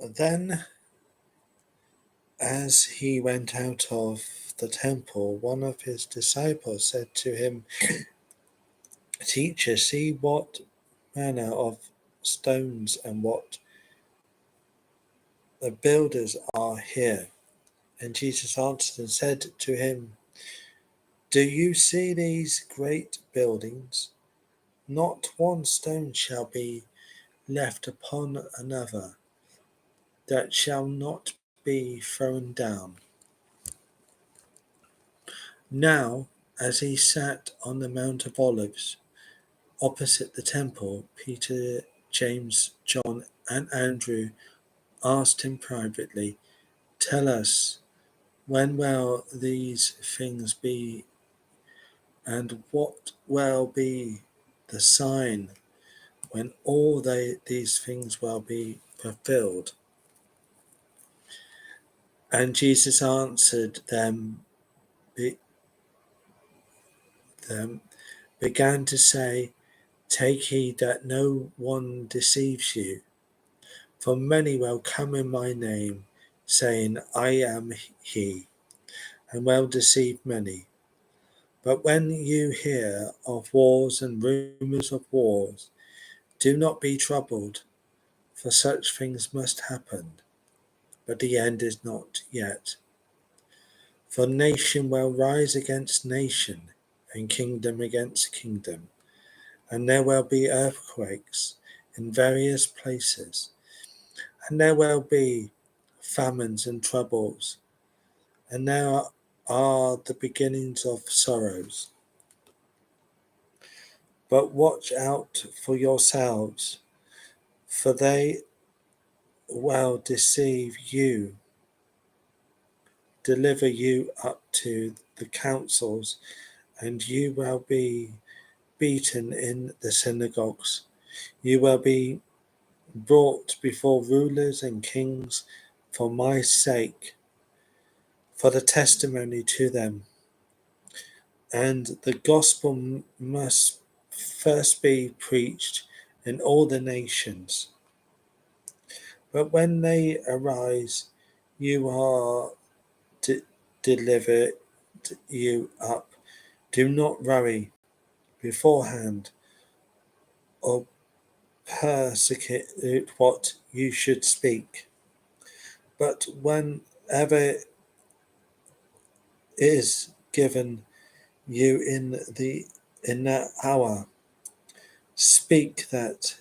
Then, as he went out of the temple, one of his disciples said to him, Teacher, see what manner of stones and what the builders are here. And Jesus answered and said to him, Do you see these great buildings? Not one stone shall be left upon another that shall not be thrown down. Now, as he sat on the Mount of Olives, opposite the temple, Peter, James, John, and Andrew asked him privately, Tell us, when will these things be, and what will be the sign when all these things will be fulfilled? And Jesus answered them, began to say, Take heed that no one deceives you. For many will come in my name, saying, I am he, and will deceive many. But when you hear of wars and rumors of wars, do not be troubled, for such things must happen, but the end is not yet. For nation will rise against nation, and kingdom against kingdom, and there will be earthquakes in various places, and there will be famines and troubles, and there are the beginnings of sorrows. But watch out for yourselves, for they will deceive you, deliver you up to the councils, and you will be beaten in the synagogues. You will be brought before rulers and kings for my sake, for the testimony to them. And the gospel must first be preached in all the nations. But when they arise, you are delivered you up. Do not worry beforehand or persecute what you should speak. But whenever is given you in that hour, speak that,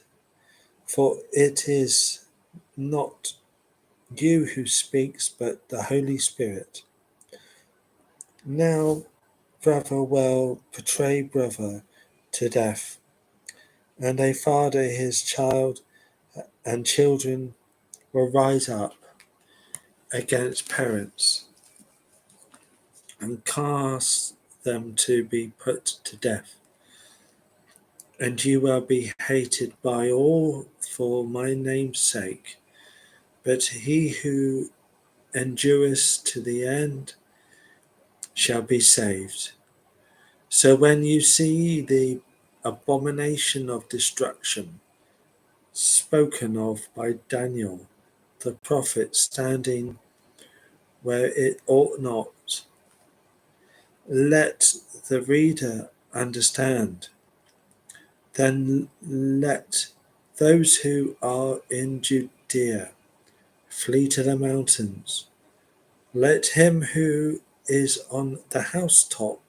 for it is not you who speaks, but the Holy Spirit. Now brother will betray brother to death, and a father his child, and children will rise up against parents and cast them to be put to death. And you will be hated by all for my name's sake, but he who endures to the end shall be saved. So when you see the abomination of destruction spoken of by Daniel the prophet standing where it ought not, let the reader understand. Then let those who are in Judea flee to the mountains. Let him who is on the housetop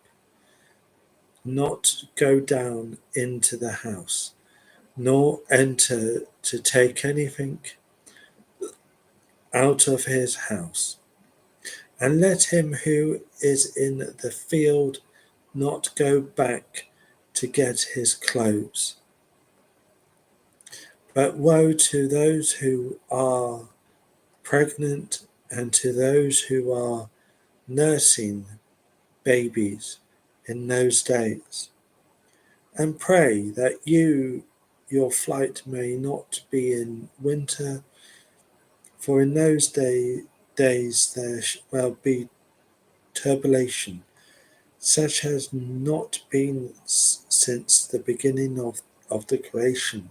not go down into the house, nor enter to take anything out of his house. And let him who is in the field not go back to get his clothes. But woe to those who are pregnant and to those who are nursing babies in those days. And pray that your flight may not be in winter, for in those days there will be tribulation, such has not been since the beginning of the creation,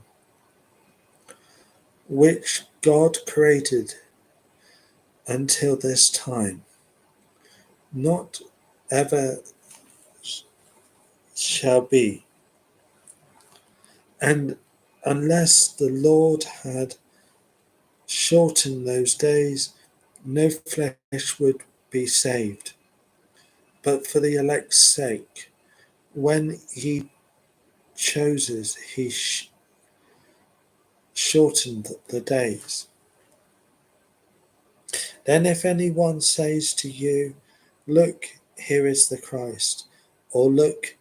which God created until this time, not ever shall be. And unless the Lord had shortened those days, no flesh would be saved. But for the elect's sake, when he chooses, he shortened the days. Then if anyone says to you, look, here is the Christ, or look,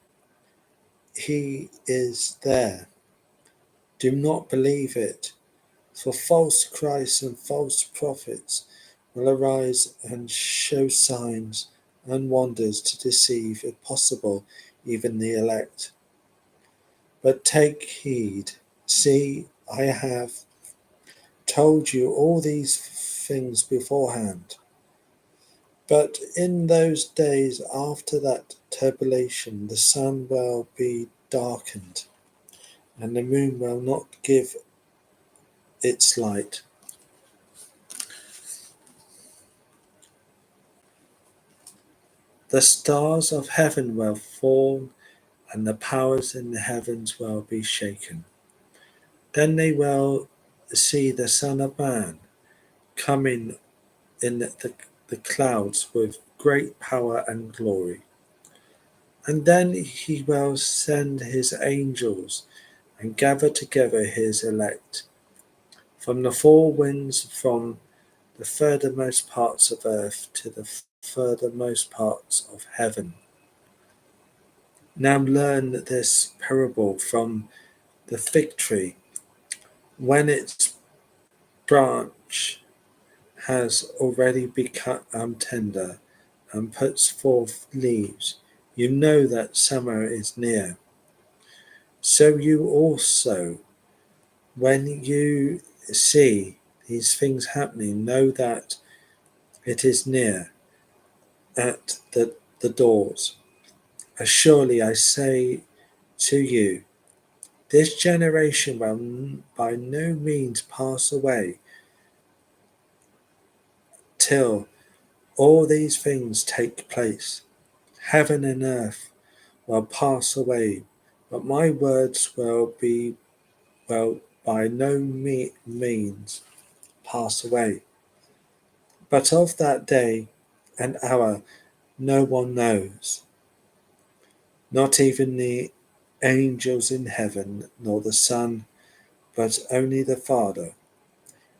he is there, do not believe it. For false Christs and false prophets will arise and show signs and wonders to deceive, if possible, even the elect. But take heed, see, I have told you all these things beforehand. But in those days after that tribulation, the sun will be darkened, and the moon will not give its light. The stars of heaven will fall, and the powers in the heavens will be shaken. Then they will see the Son of Man coming in the clouds with great power and glory. And then he will send his angels and gather together his elect from the four winds, from the furthermost parts of earth to the furthermost parts of heaven. Now learn this parable from the fig tree. When its branch has already become tender and puts forth leaves, you know that summer is near. So you also, when you see these things happening, know that it is near at the doors. As surely I say to you, this generation will by no means pass away till all these things take place. Heaven and earth will pass away, but my words will by no means pass away. But of that day and hour no one knows, not even the angels in heaven, nor the Son, but only the Father.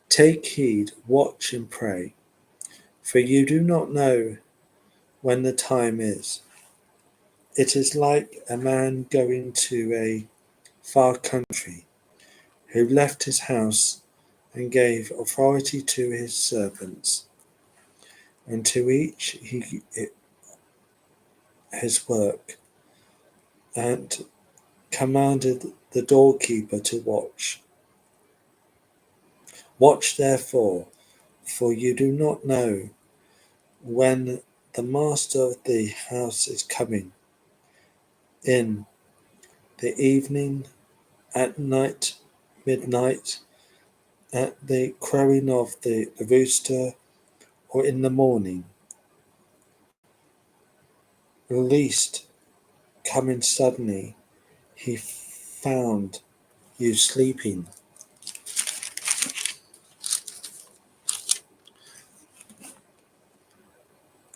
Take heed, watch and pray, for you do not know when the time is. It is like a man going to a far country, who left his house and gave authority to his servants, and to each his work, and commanded the doorkeeper to watch. Watch therefore, for you do not know when the master of the house is coming, in the evening, at night, midnight, at the crowing of the rooster, or in the morning, lest coming suddenly he found you sleeping.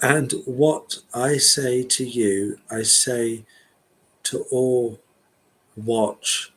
And what I say to you, I say to all, watch.